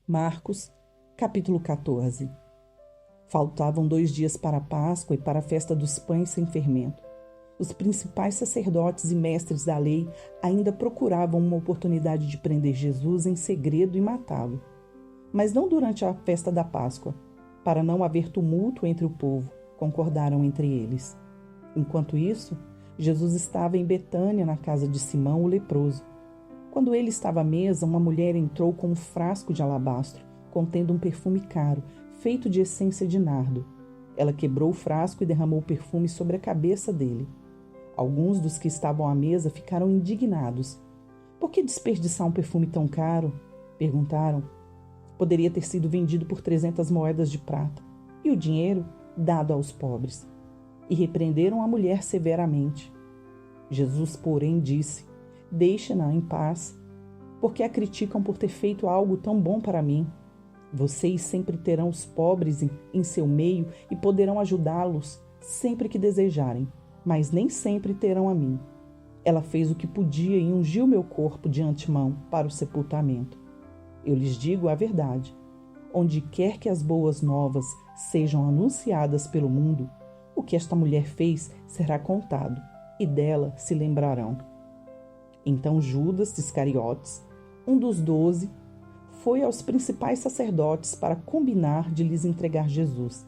Marcos, capítulo 14. Faltavam 2 dias para a Páscoa e para a festa dos pães sem fermento. Os principais sacerdotes e mestres da lei ainda procuravam uma oportunidade de prender Jesus em segredo e matá-lo. Mas não durante a festa da Páscoa, para não haver tumulto entre o povo, concordaram entre eles. Enquanto isso, Jesus estava em Betânia, na casa de Simão o leproso. Quando ele estava à mesa, uma mulher entrou com um frasco de alabastro, contendo um perfume caro, feito de essência de nardo. Ela quebrou o frasco e derramou o perfume sobre a cabeça dele. Alguns dos que estavam à mesa ficaram indignados. Por que desperdiçar um perfume tão caro? Perguntaram. Poderia ter sido vendido por 300 moedas de prata, e o dinheiro dado aos pobres. E repreenderam a mulher severamente. Jesus, porém, disse: Deixe-na em paz, porque a criticam por ter feito algo tão bom para mim. Vocês sempre terão os pobres em seu meio e poderão ajudá-los sempre que desejarem, mas nem sempre terão a mim. Ela fez o que podia e ungiu meu corpo de antemão para o sepultamento. Eu lhes digo a verdade: onde quer que as boas novas sejam anunciadas pelo mundo, o que esta mulher fez será contado, e dela se lembrarão. Então Judas Iscariotes, um dos 12, foi aos principais sacerdotes para combinar de lhes entregar Jesus.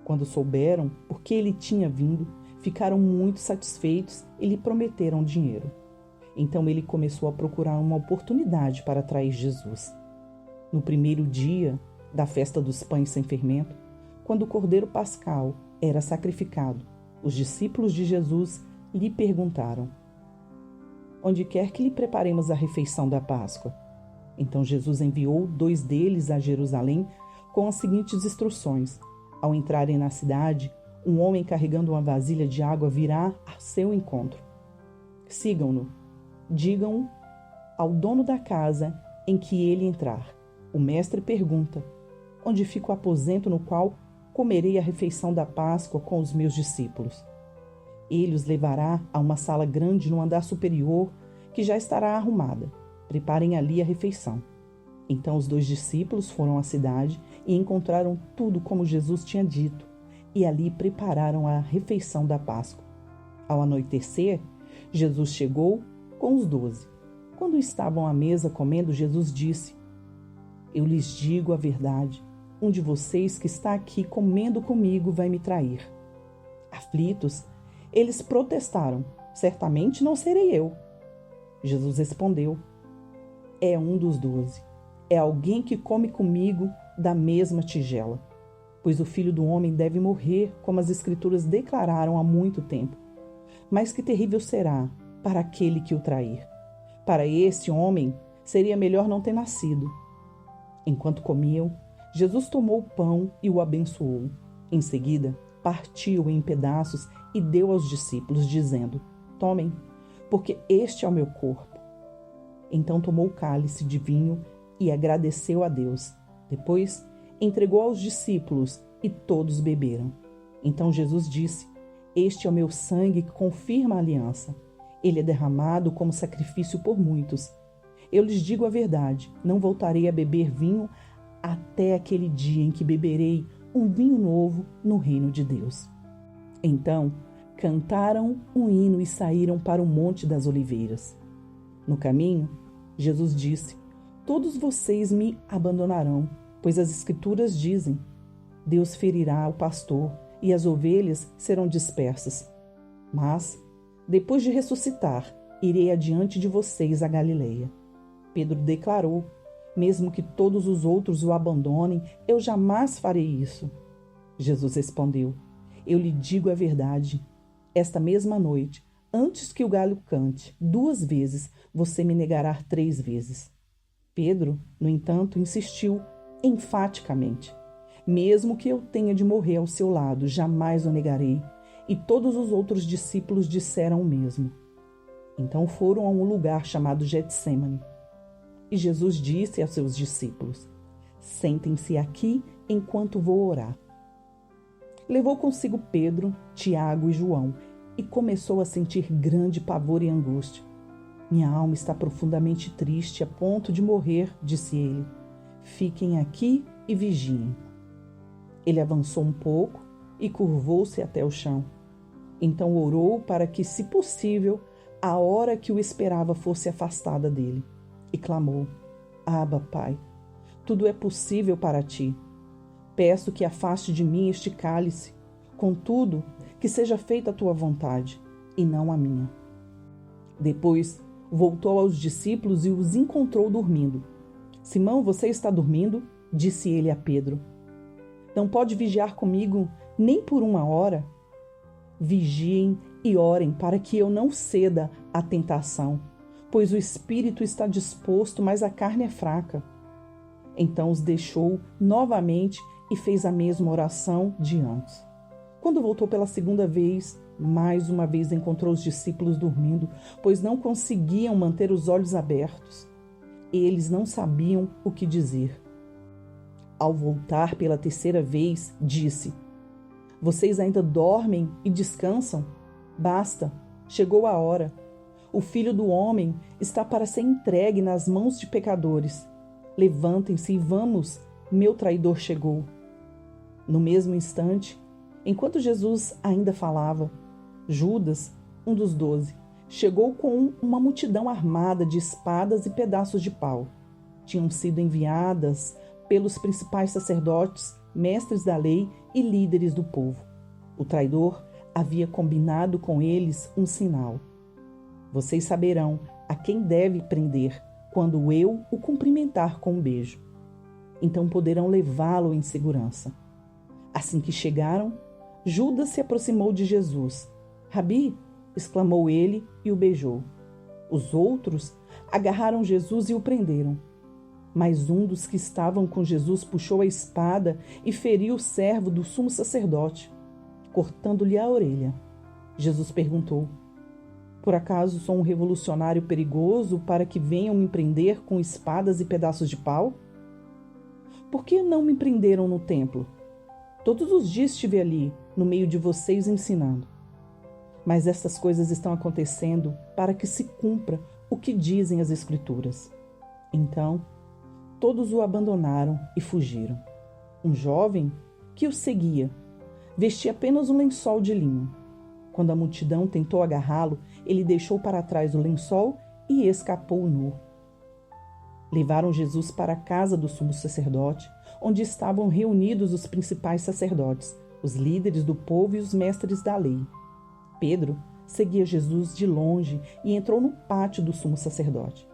Quando souberam por que ele tinha vindo, ficaram muito satisfeitos e lhe prometeram dinheiro. Então ele começou a procurar uma oportunidade para atrair Jesus. No primeiro dia da festa dos pães sem fermento, quando o cordeiro pascal era sacrificado, os discípulos de Jesus lhe perguntaram: Onde quer que lhe preparemos a refeição da Páscoa? Então Jesus enviou 2 deles a Jerusalém com as seguintes instruções: Ao entrarem na cidade, um homem carregando uma vasilha de água virá a seu encontro. Sigam-no. Digam ao dono da casa em que ele entrar: O mestre pergunta: Onde fica o aposento no qual comerei a refeição da Páscoa com os meus discípulos? Ele os levará a uma sala grande no andar superior, que já estará arrumada. Preparem ali a refeição. Então os 2 discípulos foram à cidade e encontraram tudo como Jesus tinha dito, e ali prepararam a refeição da Páscoa. Ao anoitecer, Jesus chegou com os 12. Quando estavam à mesa comendo, Jesus disse: Eu lhes digo a verdade, um de vocês que está aqui comendo comigo vai me trair. Aflitos, eles protestaram: Certamente não serei eu. Jesus respondeu: É um dos 12. É alguém que come comigo da mesma tigela. Pois o Filho do Homem deve morrer, como as Escrituras declararam há muito tempo. Mas que terrível será para aquele que o trair. Para esse homem, seria melhor não ter nascido. Enquanto comiam, Jesus tomou o pão e o abençoou. Em seguida, partiu em pedaços e deu aos discípulos, dizendo: Tomem, porque este é o meu corpo. Então tomou o cálice de vinho e agradeceu a Deus. Depois, entregou aos discípulos e todos beberam. Então Jesus disse: Este é o meu sangue que confirma a aliança. Ele é derramado como sacrifício por muitos. Eu lhes digo a verdade: não voltarei a beber vinho até aquele dia em que beberei um vinho novo no reino de Deus. Então cantaram um hino e saíram para o Monte das Oliveiras. No caminho, Jesus disse: Todos vocês me abandonarão, pois as Escrituras dizem: Deus ferirá o pastor e as ovelhas serão dispersas. Mas, depois de ressuscitar, irei adiante de vocês a Galileia. Pedro declarou: Mesmo que todos os outros o abandonem, eu jamais farei isso. Jesus respondeu: Eu lhe digo a verdade. Esta mesma noite, antes que o galho cante 2 vezes, você me negará 3 vezes. Pedro, no entanto, insistiu enfaticamente: Mesmo que eu tenha de morrer ao seu lado, jamais o negarei. E todos os outros discípulos disseram o mesmo. Então foram a um lugar chamado Getsêmani. E Jesus disse a seus discípulos: Sentem-se aqui enquanto vou orar. Levou consigo Pedro, Tiago e João e começou a sentir grande pavor e angústia. Minha alma está profundamente triste, a ponto de morrer, disse ele. Fiquem aqui e vigiem. Ele avançou um pouco e curvou-se até o chão. Então orou para que, se possível, a hora que o esperava fosse afastada dele. E clamou: Abba, Pai, tudo é possível para ti. Peço que afaste de mim este cálice. Contudo, que seja feita a tua vontade, e não a minha. Depois, voltou aos discípulos e os encontrou dormindo. Simão, você está dormindo? Disse ele a Pedro. Não pode vigiar comigo nem por 1 hora? Vigiem e orem para que eu não ceda à tentação, pois o espírito está disposto, mas a carne é fraca. Então os deixou novamente e fez a mesma oração de antes. Quando voltou pela segunda vez, mais uma vez encontrou os discípulos dormindo, pois não conseguiam manter os olhos abertos. Eles não sabiam o que dizer. Ao voltar pela terceira vez, disse: Vocês ainda dormem e descansam? Basta, chegou a hora. O Filho do Homem está para ser entregue nas mãos de pecadores. Levantem-se e vamos, meu traidor chegou. No mesmo instante, enquanto Jesus ainda falava, Judas, um dos 12, chegou com uma multidão armada de espadas e pedaços de pau. Tinham sido enviadas pelos principais sacerdotes, mestres da lei e líderes do povo. O traidor havia combinado com eles um sinal. Vocês saberão a quem deve prender quando eu o cumprimentar com um beijo. Então poderão levá-lo em segurança. Assim que chegaram, Judas se aproximou de Jesus. Rabi, exclamou ele e o beijou. Os outros agarraram Jesus e o prenderam. Mas um dos que estavam com Jesus puxou a espada e feriu o servo do sumo sacerdote, cortando-lhe a orelha. Jesus perguntou: Por acaso sou um revolucionário perigoso para que venham me prender com espadas e pedaços de pau? Por que não me prenderam no templo? Todos os dias estive ali, no meio de vocês, ensinando. Mas estas coisas estão acontecendo para que se cumpra o que dizem as Escrituras. Então, todos o abandonaram e fugiram. Um jovem que o seguia vestia apenas um lençol de linho. Quando a multidão tentou agarrá-lo, ele deixou para trás o lençol e escapou nu. Levaram Jesus para a casa do sumo sacerdote, onde estavam reunidos os principais sacerdotes, os líderes do povo e os mestres da lei. Pedro seguia Jesus de longe e entrou no pátio do sumo sacerdote.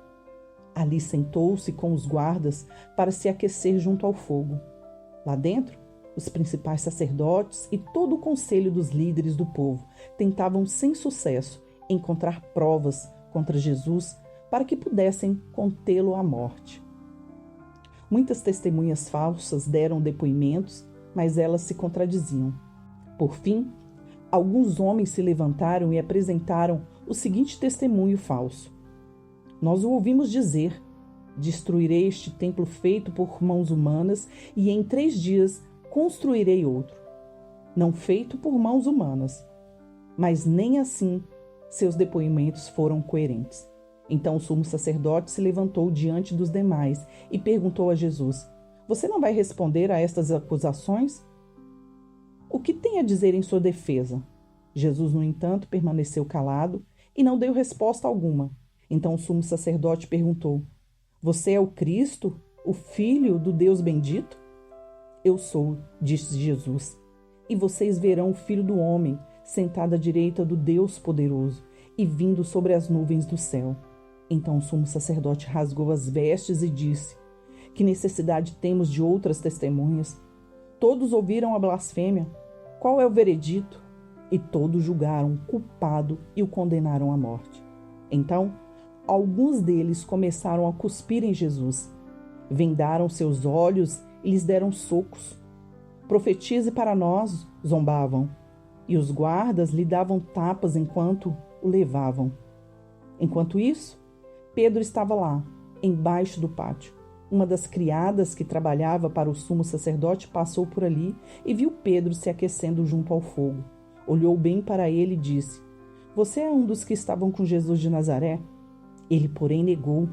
Ali sentou-se com os guardas para se aquecer junto ao fogo. Lá dentro, os principais sacerdotes e todo o conselho dos líderes do povo tentavam sem sucesso encontrar provas contra Jesus para que pudessem contê-lo à morte. Muitas testemunhas falsas deram depoimentos, mas elas se contradiziam. Por fim, alguns homens se levantaram e apresentaram o seguinte testemunho falso: Nós o ouvimos dizer: Destruirei este templo feito por mãos humanas e em 3 dias construirei outro, não feito por mãos humanas. Mas nem assim seus depoimentos foram coerentes. Então o sumo sacerdote se levantou diante dos demais e perguntou a Jesus: Você não vai responder a estas acusações? O que tem a dizer em sua defesa? Jesus, no entanto, permaneceu calado e não deu resposta alguma. Então o sumo sacerdote perguntou: Você é o Cristo, o Filho do Deus bendito? Eu sou, disse Jesus, e vocês verão o Filho do Homem sentado à direita do Deus poderoso e vindo sobre as nuvens do céu. Então o sumo sacerdote rasgou as vestes e disse: Que necessidade temos de outras testemunhas? Todos ouviram a blasfêmia. Qual é o veredito? E todos julgaram culpado e o condenaram à morte. Então, alguns deles começaram a cuspir em Jesus. Vendaram seus olhos e lhes deram socos. Profetize para nós, zombavam. E os guardas lhe davam tapas enquanto o levavam. Enquanto isso, Pedro estava lá, embaixo do pátio. Uma das criadas que trabalhava para o sumo sacerdote passou por ali e viu Pedro se aquecendo junto ao fogo. Olhou bem para ele e disse: Você é um dos que estavam com Jesus de Nazaré? Ele, porém, negou.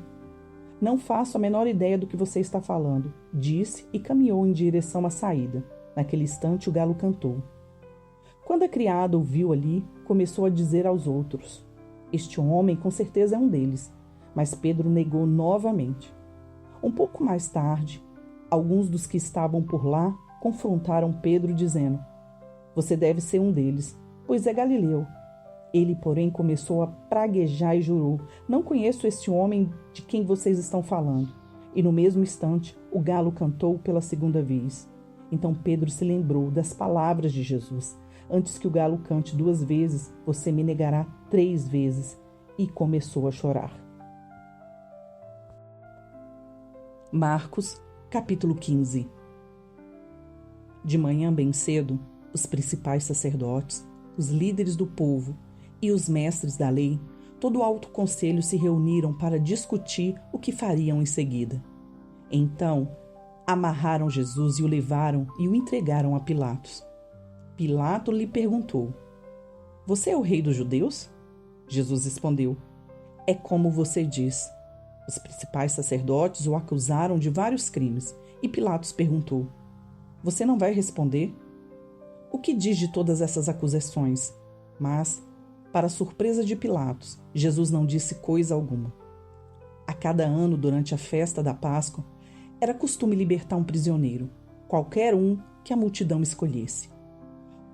Não faço a menor ideia do que você está falando, disse e caminhou em direção à saída. Naquele instante, o galo cantou. Quando a criada o viu ali, começou a dizer aos outros: Este homem com certeza é um deles. Mas Pedro negou novamente. Um pouco mais tarde, alguns dos que estavam por lá confrontaram Pedro, dizendo: Você deve ser um deles, pois é galileu. Ele, porém, começou a praguejar e jurou: Não conheço esse homem de quem vocês estão falando. E no mesmo instante, o galo cantou pela segunda vez. Então Pedro se lembrou das palavras de Jesus: Antes que o galo cante 2 vezes, você me negará 3 vezes. E começou a chorar. Marcos, capítulo 15. De manhã bem cedo, os principais sacerdotes, os líderes do povo e os mestres da lei, todo o alto conselho se reuniram para discutir o que fariam em seguida. Então, amarraram Jesus e o levaram e o entregaram a Pilatos. Pilato lhe perguntou: Você é o rei dos judeus? Jesus respondeu: É como você diz. Os principais sacerdotes o acusaram de vários crimes e Pilatos perguntou: Você não vai responder? O que diz de todas essas acusações? Mas, para a surpresa de Pilatos, Jesus não disse coisa alguma. A cada ano, durante a festa da Páscoa, era costume libertar um prisioneiro, qualquer um que a multidão escolhesse.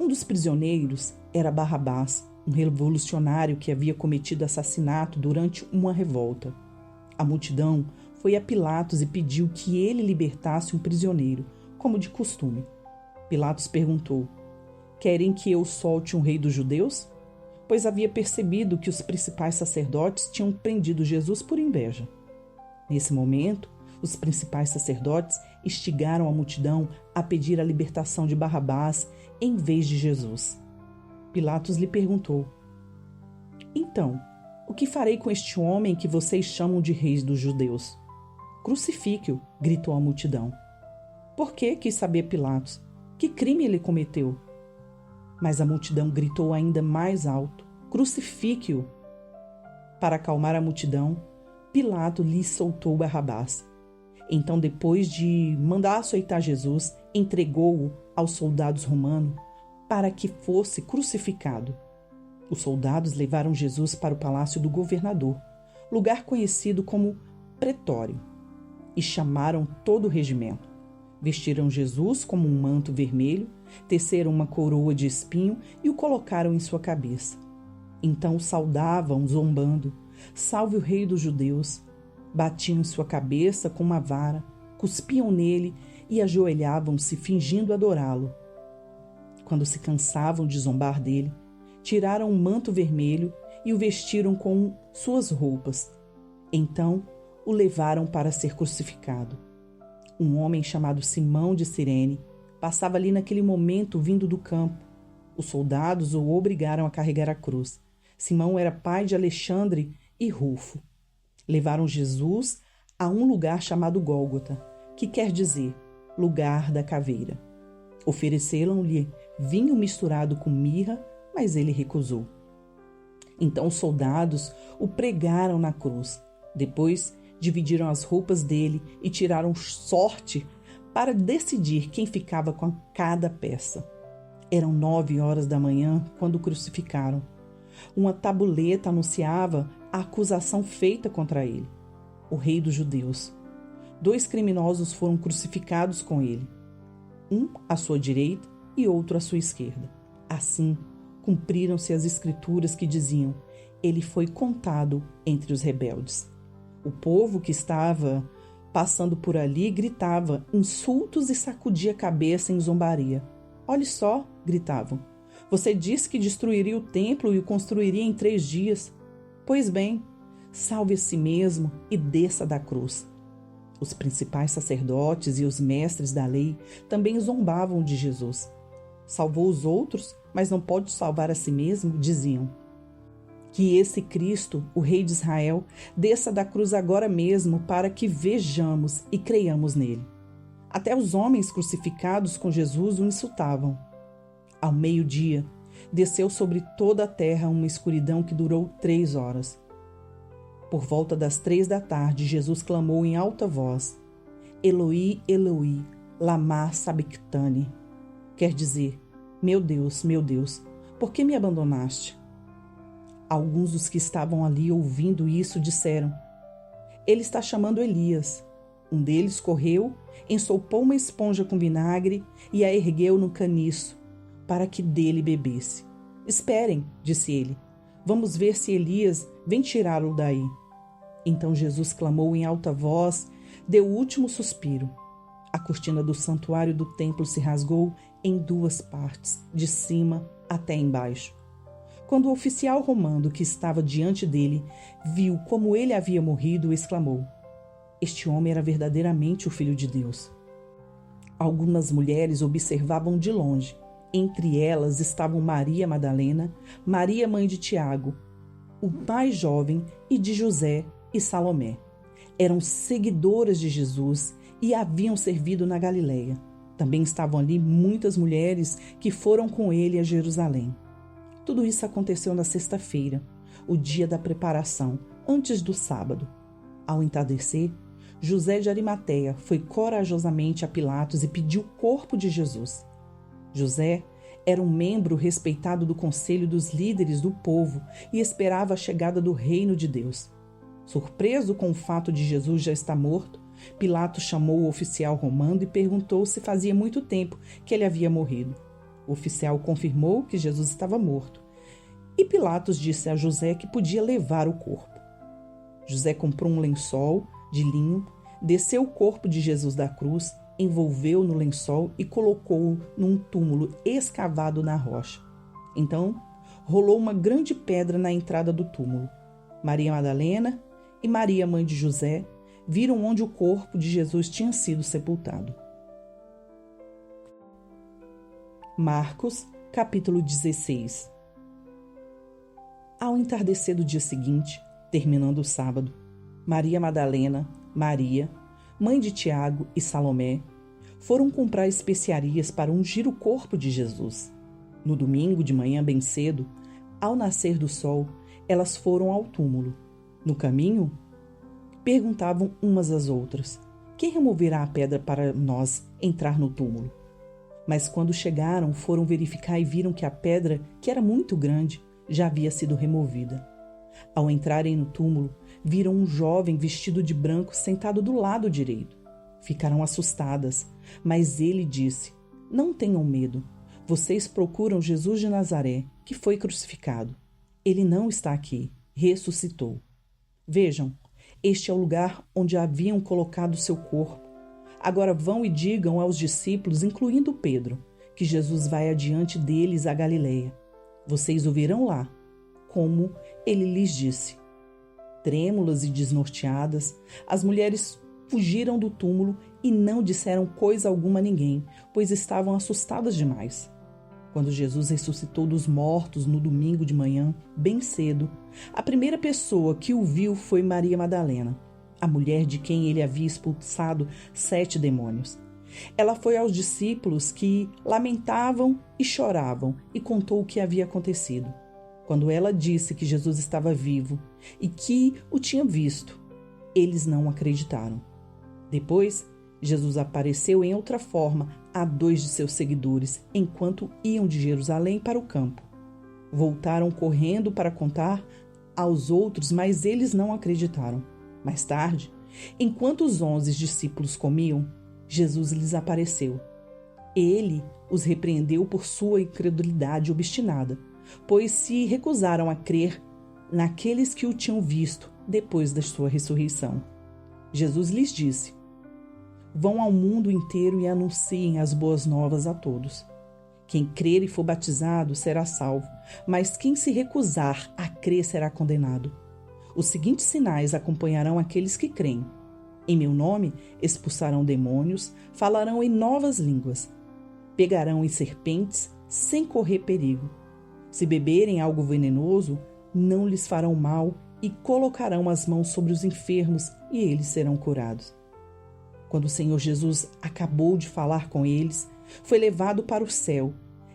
Um dos prisioneiros era Barrabás, um revolucionário que havia cometido assassinato durante uma revolta. A multidão foi a Pilatos e pediu que ele libertasse um prisioneiro, como de costume. Pilatos perguntou: Querem que eu solte um rei dos judeus? Pois havia percebido que os principais sacerdotes tinham prendido Jesus por inveja. Nesse momento, os principais sacerdotes instigaram a multidão a pedir a libertação de Barrabás em vez de Jesus. Pilatos lhe perguntou: Então, o que farei com este homem que vocês chamam de rei dos judeus? Crucifique-o, gritou a multidão. Por que, quis saber Pilatos? Que crime ele cometeu? Mas a multidão gritou ainda mais alto: Crucifique-o! Para acalmar a multidão, Pilato lhe soltou Barrabás. Então, depois de mandar açoitar Jesus, entregou-o aos soldados romanos para que fosse crucificado. Os soldados levaram Jesus para o palácio do governador, lugar conhecido como Pretório, e chamaram todo o regimento. Vestiram Jesus como um manto vermelho, teceram uma coroa de espinho e o colocaram em sua cabeça. Então o saudavam, zombando: Salve o rei dos judeus! Batiam em sua cabeça com uma vara, cuspiam nele e ajoelhavam-se fingindo adorá-lo. Quando se cansavam de zombar dele, tiraram um manto vermelho e o vestiram com suas roupas. Então o levaram para ser crucificado. Um homem chamado Simão de Cirene passava ali naquele momento vindo do campo. Os soldados o obrigaram a carregar a cruz. Simão era pai de Alexandre e Rufo. Levaram Jesus a um lugar chamado Gólgota, que quer dizer lugar da caveira. Ofereceram-lhe vinho misturado com mirra, mas ele recusou. Então os soldados o pregaram na cruz. Depois dividiram as roupas dele e tiraram sorte para decidir quem ficava com cada peça. Eram 9 horas da manhã quando o crucificaram. Uma tabuleta anunciava a acusação feita contra ele: o rei dos judeus. 2 criminosos foram crucificados com ele, um à sua direita e outro à sua esquerda. Assim, cumpriram-se as escrituras que diziam: ele foi contado entre os rebeldes. O povo que estava passando por ali gritava insultos e sacudia a cabeça em zombaria. Olhe só, gritavam. Você disse que destruiria o templo e o construiria em 3 dias. Pois bem, salve a si mesmo e desça da cruz. Os principais sacerdotes e os mestres da lei também zombavam de Jesus. Salvou os outros, mas não pode salvar a si mesmo, diziam. Que esse Cristo, o Rei de Israel, desça da cruz agora mesmo para que vejamos e creiamos nele. Até os homens crucificados com Jesus o insultavam. Ao meio-dia, desceu sobre toda a terra uma escuridão que durou 3 horas. Por volta das 3 da tarde, Jesus clamou em alta voz: Eloi, Eloi, lama sabachthani. Quer dizer, meu Deus, por que me abandonaste? Alguns dos que estavam ali ouvindo isso disseram: Ele está chamando Elias. Um deles correu, ensopou uma esponja com vinagre e a ergueu no caniço, para que dele bebesse. Esperem, disse ele, vamos ver se Elias vem tirá-lo daí. Então Jesus clamou em alta voz, deu o último suspiro. A cortina do santuário do templo se rasgou em 2 partes, de cima até embaixo. Quando o oficial romano que estava diante dele viu como ele havia morrido, exclamou: Este homem era verdadeiramente o Filho de Deus. Algumas mulheres observavam de longe. Entre elas estavam Maria Madalena, Maria, mãe de Tiago, o mais jovem, e de José e Salomé. Eram seguidoras de Jesus e haviam servido na Galileia. Também estavam ali muitas mulheres que foram com ele a Jerusalém. Tudo isso aconteceu na sexta-feira, o dia da preparação, antes do sábado. Ao entardecer, José de Arimateia foi corajosamente a Pilatos e pediu o corpo de Jesus. José era um membro respeitado do conselho dos líderes do povo e esperava a chegada do reino de Deus. Surpreso com o fato de Jesus já estar morto, Pilatos chamou o oficial romano e perguntou se fazia muito tempo que ele havia morrido. O oficial confirmou que Jesus estava morto e Pilatos disse a José que podia levar o corpo. José comprou um lençol de linho, desceu o corpo de Jesus da cruz, envolveu no lençol e colocou-o num túmulo escavado na rocha. Então, rolou uma grande pedra na entrada do túmulo. Maria Madalena e Maria, mãe de José, viram onde o corpo de Jesus tinha sido sepultado. Marcos, capítulo 16. Ao entardecer do dia seguinte, terminando o sábado, Maria Madalena, Maria, mãe de Tiago e Salomé, foram comprar especiarias para ungir o corpo de Jesus. No domingo de manhã bem cedo, ao nascer do sol, elas foram ao túmulo. No caminho, perguntavam umas às outras: quem removerá a pedra para nós entrar no túmulo? Mas quando chegaram, foram verificar e viram que a pedra, que era muito grande, já havia sido removida. Ao entrarem no túmulo, viram um jovem vestido de branco sentado do lado direito. Ficaram assustadas, mas ele disse: Não tenham medo. Vocês procuram Jesus de Nazaré, que foi crucificado. Ele não está aqui, ressuscitou. Vejam, este é o lugar onde haviam colocado seu corpo. Agora vão e digam aos discípulos, incluindo Pedro, que Jesus vai adiante deles à Galileia. Vocês o verão lá, como ele lhes disse. Trêmulas e desnorteadas, as mulheres fugiram do túmulo e não disseram coisa alguma a ninguém, pois estavam assustadas demais. Quando Jesus ressuscitou dos mortos no domingo de manhã, bem cedo, a primeira pessoa que o viu foi Maria Madalena, a mulher de quem ele havia expulsado 7 demônios. Ela foi aos discípulos que lamentavam e choravam e contou o que havia acontecido. Quando ela disse que Jesus estava vivo e que o tinha visto, eles não acreditaram. Depois, Jesus apareceu em outra forma a 2 de seus seguidores enquanto iam de Jerusalém para o campo. Voltaram correndo para contar aos outros, mas eles não acreditaram. Mais tarde, enquanto os 11 discípulos comiam, Jesus lhes apareceu. Ele os repreendeu por sua incredulidade obstinada, pois se recusaram a crer naqueles que o tinham visto depois da sua ressurreição. Jesus lhes disse: Vão ao mundo inteiro e anunciem as boas novas a todos. Quem crer e for batizado será salvo, mas quem se recusar a crer será condenado. Os seguintes sinais acompanharão aqueles que creem. Em meu nome expulsarão demônios, falarão em novas línguas, pegarão em serpentes sem correr perigo. Se beberem algo venenoso, não lhes farão mal e colocarão as mãos sobre os enfermos e eles serão curados. Quando o Senhor Jesus acabou de falar com eles, foi levado para o céu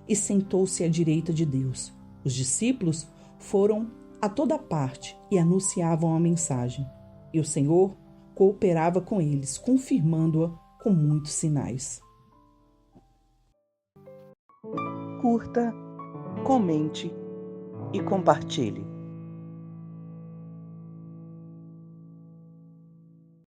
e sentou-se à direita de Deus. Os discípulos foram a toda parte e anunciavam a mensagem. E o Senhor cooperava com eles, confirmando-a com muitos sinais. Curta, comente e compartilhe.